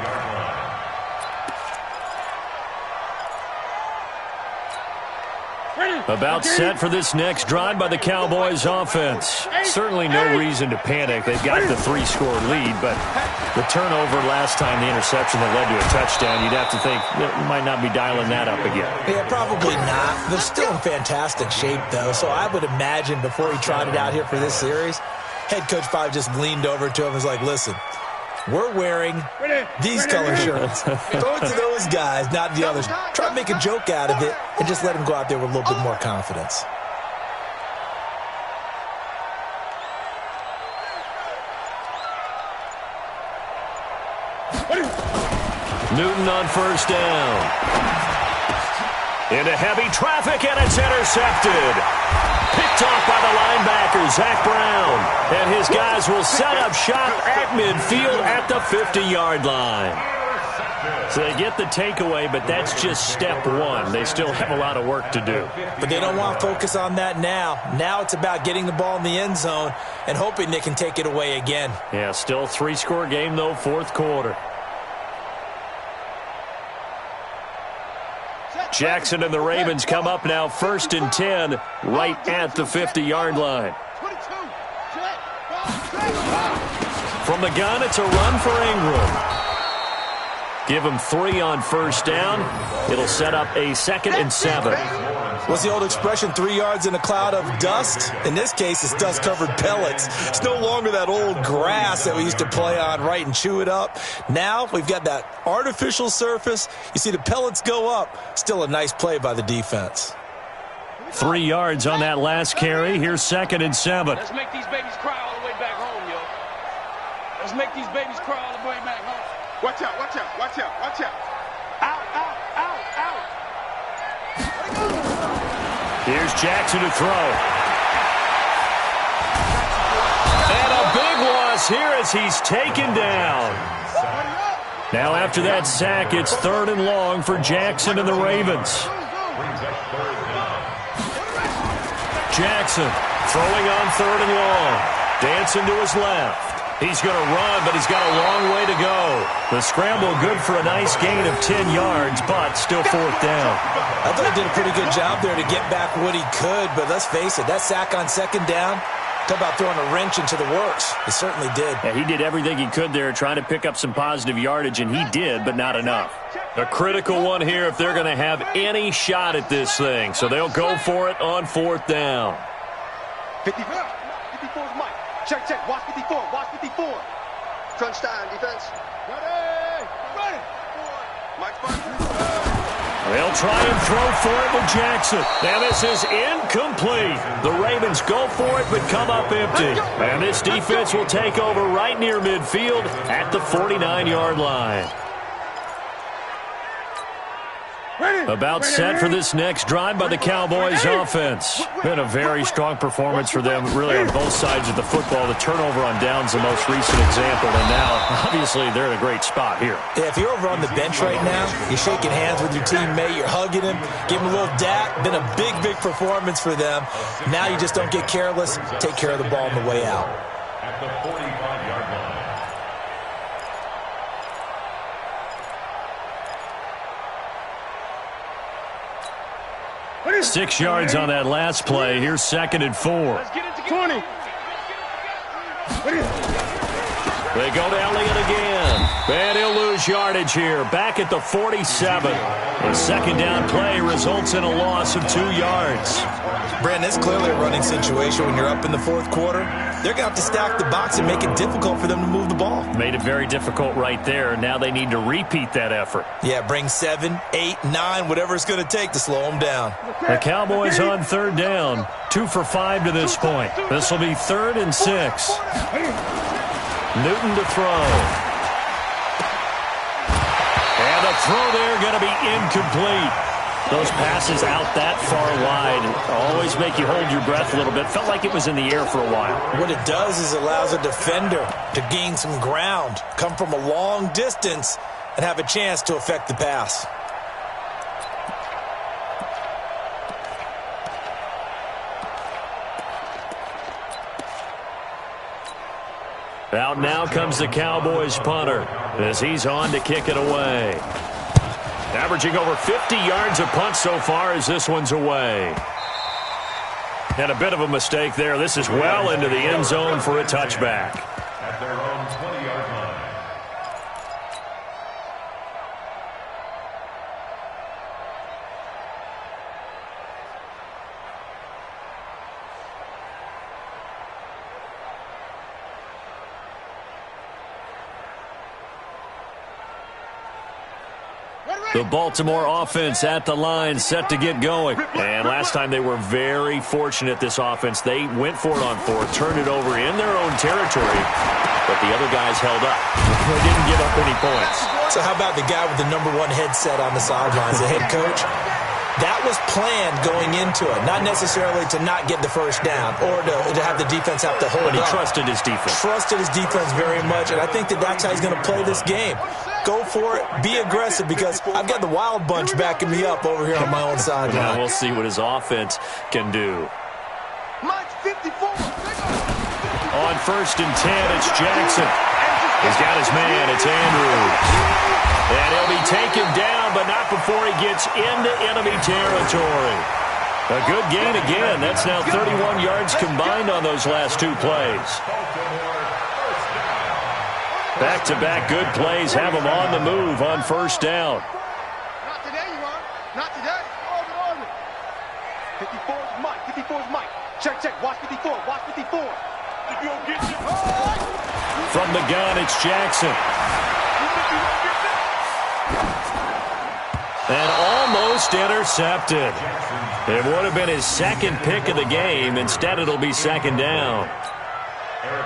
About set for this next drive by the Cowboys offense. Certainly no reason to panic. They've got the 3-score lead, but the turnover last time, the interception that led to a touchdown, you'd have to think that you might not be dialing that up again. Yeah, probably not. They're still in fantastic shape, though, so I would imagine before he trotted out here for this series, head coach probably just leaned over to him and was like, listen, we're wearing these color shirts. Throw it to those guys, not the others. Try to make a joke out of it and just let them go out there with a little bit more confidence. Newton on first down. Into heavy traffic, and it's intercepted. Picked off by the linebacker, Zach Brown. And his guys will set up shop at midfield at the 50-yard line. So they get the takeaway, but that's just step one. They still have a lot of work to do. But they don't want to focus on that now. Now it's about getting the ball in the end zone and hoping they can take it away again. Yeah, still 3-score game, though, fourth quarter. Jackson and the Ravens come up now 1st and 10 right at the 50-yard line. From the gun, it's a run for Ingram. Give him 3 on first down. It'll set up a 2nd and 7. What's the old expression, 3 yards in a cloud of dust? In this case, it's dust-covered pellets. It's no longer that old grass that we used to play on, right, and chew it up. Now we've got that artificial surface. You see the pellets go up. Still a nice play by the defense. 3 yards on that last carry. Here's 2nd and 7. Let's make these babies cry all the way back home, yo. Let's make these babies cry all the way back home. Watch out. Out. Here's Jackson to throw. And a big loss here as he's taken down. Now after that sack, it's 3rd and long for Jackson and the Ravens. Jackson throwing on 3rd and long. Dancing to his left. He's going to run, but he's got a long way to go. The scramble good for a nice gain of 10 yards, but still 4th down. I thought he did a pretty good job there to get back what he could, but let's face it, that sack on 2nd down, talk about throwing a wrench into the works. He certainly did. Yeah, he did everything he could there trying to pick up some positive yardage, and he did, but not enough. A critical one here if they're going to have any shot at this thing, so they'll go for it on 4th down. 54 is Mike. Check, watch 54, watch 54. Crunch time, defense. Ready. Mike's They'll try and throw for it with Jackson. And this is incomplete. The Ravens go for it, but come up empty. And this defense will take over right near midfield at the 49-yard line. About set for this next drive by the Cowboys offense. Been a very strong performance for them, really on both sides of the football. The turnover on downs the most recent example, and now, obviously, they're in a great spot here. Yeah, if you're over on the bench right now, you're shaking hands with your teammate, you're hugging him, give him a little dap. Been a big performance for them. Now you just don't get careless. Take care of the ball on the way out. At the 45-yard line. 6 yards on that last play. Here's 2nd and 4. 20. They go to Elliott again. And he'll lose yardage here. Back at the 47. The 2nd down play results in a loss of 2 yards. Brandon, it's clearly a running situation when you're up in the 4th quarter. They're going to have to stack the box and make it difficult for them to move the ball. Made it very difficult right there. Now they need to repeat that effort. Yeah, bring 7, 8, 9, whatever it's going to take to slow them down. The Cowboys on 3rd down. 2 for 5 to this point. This will be 3rd and 6. Newton to throw. And the throw there going to be incomplete. Those passes out that far wide always make you hold your breath a little bit. Felt like it was in the air for a while. What it does is it allows a defender to gain some ground, come from a long distance, and have a chance to affect the pass. Out now comes the Cowboys punter as he's on to kick it away. Averaging over 50 yards a punt so far as this one's away. And a bit of a mistake there. This is well into the end zone for a touchback. At their own 20-yard line. The Baltimore offense at the line, set to get going. And last time they were very fortunate, this offense. They went for it on 4th, turned it over in their own territory, but the other guys held up. They didn't give up any points. So how about the guy with the #1 headset on the sidelines, the head coach? That was planned going into it, not necessarily to not get the first down or to have the defense have to hold up. But he trusted his defense. Trusted his defense very much, and I think that's how he's going to play this game. Go for it. Be aggressive, because I've got the Wild Bunch backing me up over here on my own sideline. Now we'll see what his offense can do. Mike's 54. On 1st and 10, it's Jackson. He's got his man. It's Andrews. And he'll be taken down, but not before he gets into enemy territory. A good gain again. That's now 31 yards combined on those last 2 plays. Back-to-back good plays have him on the move on 1st down. Not today, you are. Not today. 54 is Mike. 54 is Mike. Check. Watch 54. Watch 54. From the gun, it's Jackson. And almost intercepted. It would have been his 2nd pick of the game. Instead, it'll be 2nd down.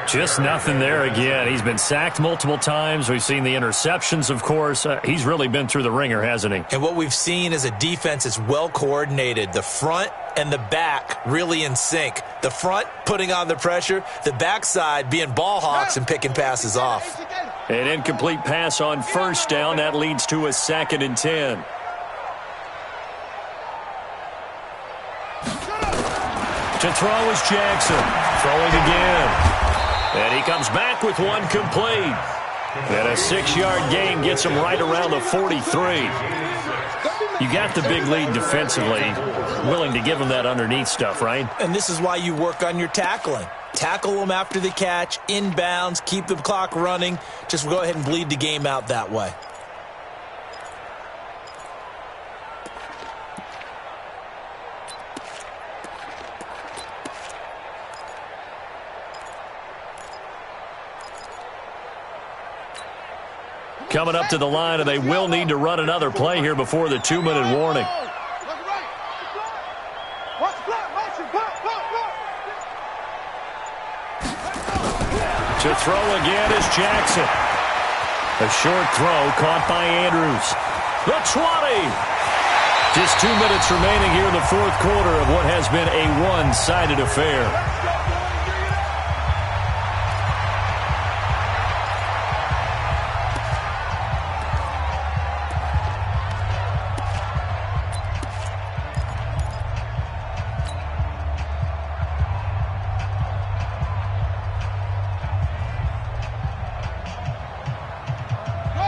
Just nothing there again. He's been sacked multiple times. We've seen the interceptions, of course. He's really been through the ringer, hasn't he? And what we've seen is a defense that's well coordinated. The front and the back really in sync. The front putting on the pressure, the backside being ball hawks and picking passes off. An incomplete pass on first down. That leads to a 2nd and 10. To throw is Jackson. Throwing again. And he comes back with one complete. And a 6-yard gain gets him right around the 43. You got the big lead defensively. Willing to give him that underneath stuff, right? And this is why you work on your tackling. Tackle them after the catch, inbounds, keep the clock running. Just go ahead and bleed the game out that way. Coming up to the line, and they will need to run another play here before the 2-minute warning. To throw again is Jackson. A short throw caught by Andrews. The 20. Just 2 minutes remaining here in the fourth quarter of what has been a one-sided affair.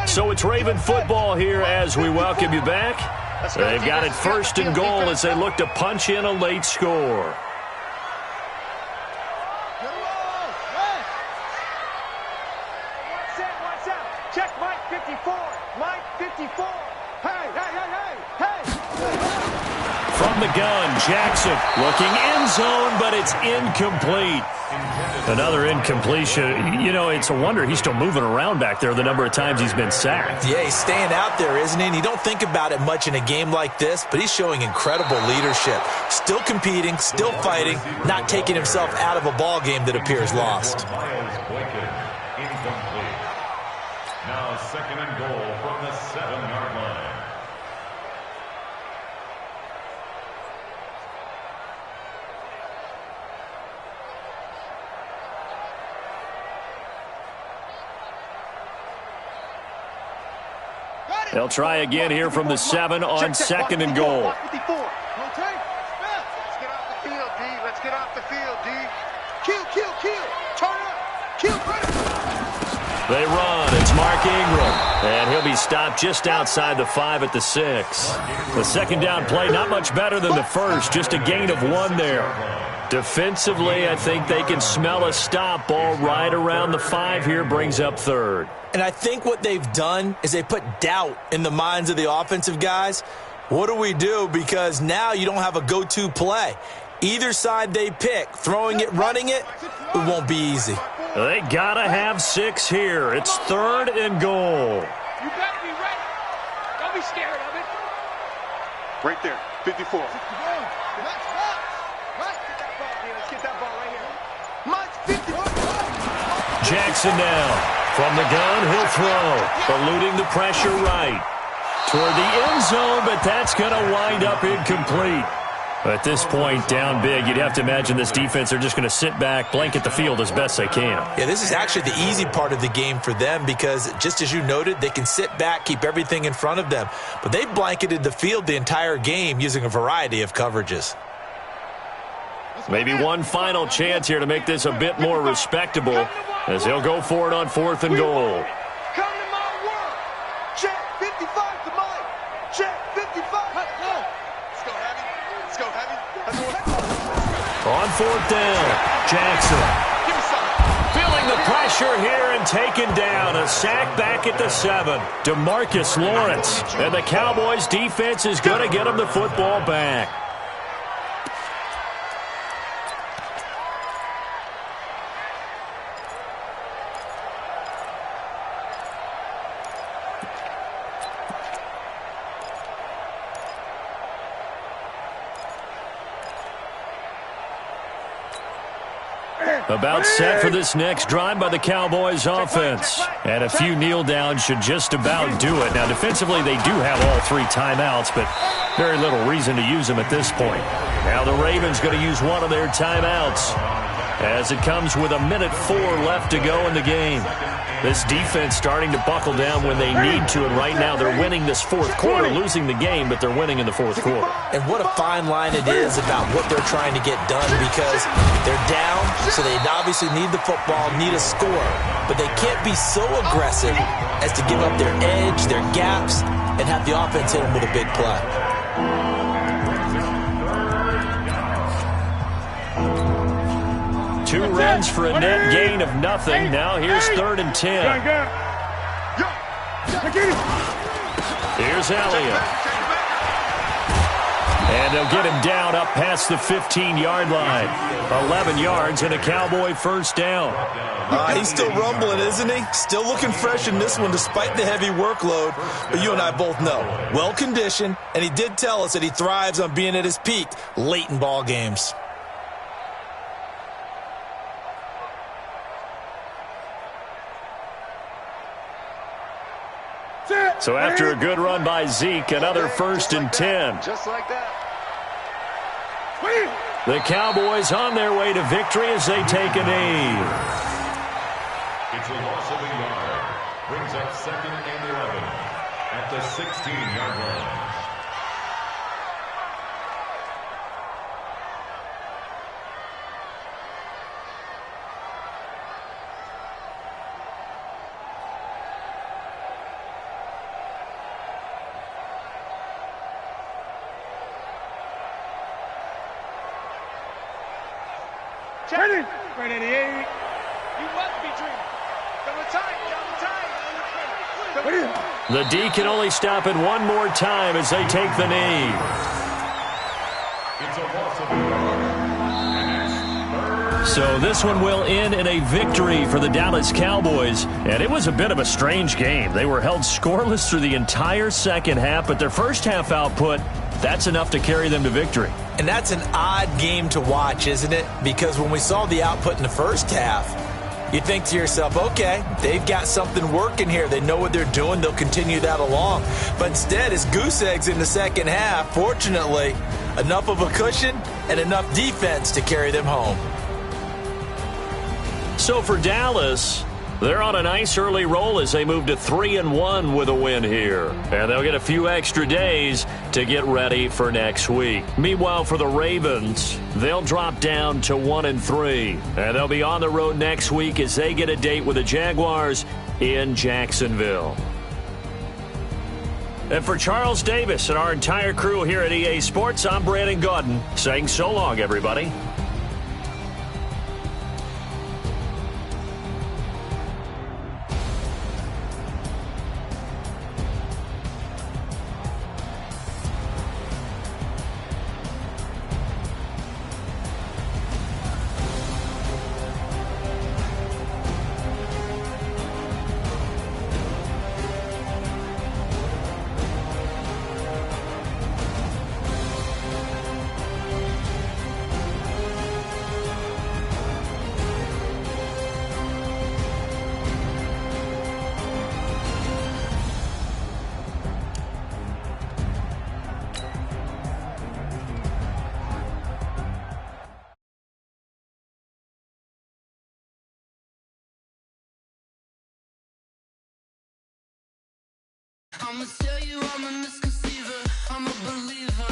So it's Raven football here as we welcome you back. They've got it 1st and goal as they look to punch in a late score. Watch out. Check Mike 54. Mike 54. Hey, hey, hey, hey, hey. From the gun, Jackson looking end zone, but it's incomplete. Another incompletion. You know, it's a wonder he's still moving around back there the number of times he's been sacked. Yeah, he's staying out there, isn't he? And you don't think about it much in a game like this, but he's showing incredible leadership. Still competing, still fighting, not taking himself out of a ball game that appears lost. Incomplete. Now 2nd and goal from the 7-yard line. They'll try again here from the 7 on 2nd and goal. Let's get off the field, D. Let's get off the field, D. Kill. Turn up. Kill, run. They run. It's Mark Ingram. And he'll be stopped just outside the 5 at the 6. The 2nd down play, not much better than the first. Just a gain of 1 there. Defensively, I think they can smell a stop. Ball right around the 5 here, brings up 3rd. And I think what they've done is they put doubt in the minds of the offensive guys. What do we do? Because now you don't have a go-to play. Either side they pick, throwing it, running it, it won't be easy. They got to have 6 here. It's 3rd and goal. You better be ready. Don't be scared of it. Right there, 54. Let's get that ball right here. Mike 54. Jackson now. From the gun, he'll throw. Eluding the pressure right. Toward the end zone, but that's going to wind up incomplete. At this point, down big, you'd have to imagine this defense are just going to sit back, blanket the field as best they can. Yeah, this is actually the easy part of the game for them because, just as you noted, they can sit back, keep everything in front of them. But they've blanketed the field the entire game using a variety of coverages. Maybe one final chance here to make this a bit more respectable as he'll go for it on 4th and goal. Come to my world. Check 55 to Mike. Check 55. Let's go heavy. Let's go heavy. On 4th down, Jackson. Feeling the pressure here and taken down. A sack back at the 7. DeMarcus Lawrence. And the Cowboys defense is going to get him the football back. About set for this next drive by the Cowboys offense. And a few kneel downs should just about do it. Now, defensively, they do have all 3 timeouts, but very little reason to use them at this point. Now the Ravens going to use one of their timeouts. as it comes with 1:04 left to go in the game. This defense starting to buckle down when they need to, and right now they're winning this fourth quarter, losing the game, but they're winning in the fourth quarter. And what a fine line it is about what they're trying to get done, because they're down, so they obviously need the football, need a score, but they can't be so aggressive as to give up their edge, their gaps, and have the offense hit them with a big play. Two runs for a net gain of nothing. Now here's 3rd and 10. Here's Elliott. And they'll get him down up past the 15-yard line. 11 yards and a Cowboy first down. He's still rumbling, isn't he? Still looking fresh in this one despite the heavy workload. But you and I both know, well-conditioned, and he did tell us that he thrives on being at his peak late in ball games. So after a good run by Zeke, another 1st and 10. Just like that. The Cowboys on their way to victory as they take a knee. It's a loss of a yard. Brings up 2nd and 11 at the 16-yard line. Ready? Right 88. You must be dreaming. Double tight, double tight. The D can only stop it one more time as they take the knee. It's a loss of a yard. So this one will end in a victory for the Dallas Cowboys. And it was a bit of a strange game. They were held scoreless through the entire second half, but their first half output, that's enough to carry them to victory. And that's an odd game to watch, isn't it? Because when we saw the output in the first half, you think to yourself, okay, they've got something working here. They know what they're doing. They'll continue that along. But instead, it's goose eggs in the second half. Fortunately, enough of a cushion and enough defense to carry them home. So for Dallas, they're on a nice early roll as they move to 3-1 with a win here. And they'll get a few extra days to get ready for next week. Meanwhile, for the Ravens, they'll drop down to 1-3. And they'll be on the road next week as they get a date with the Jaguars in Jacksonville. And for Charles Davis and our entire crew here at EA Sports, I'm Brandon Gaudin saying so long, everybody. I'ma tell you I'm a misconceiver, I'm a believer.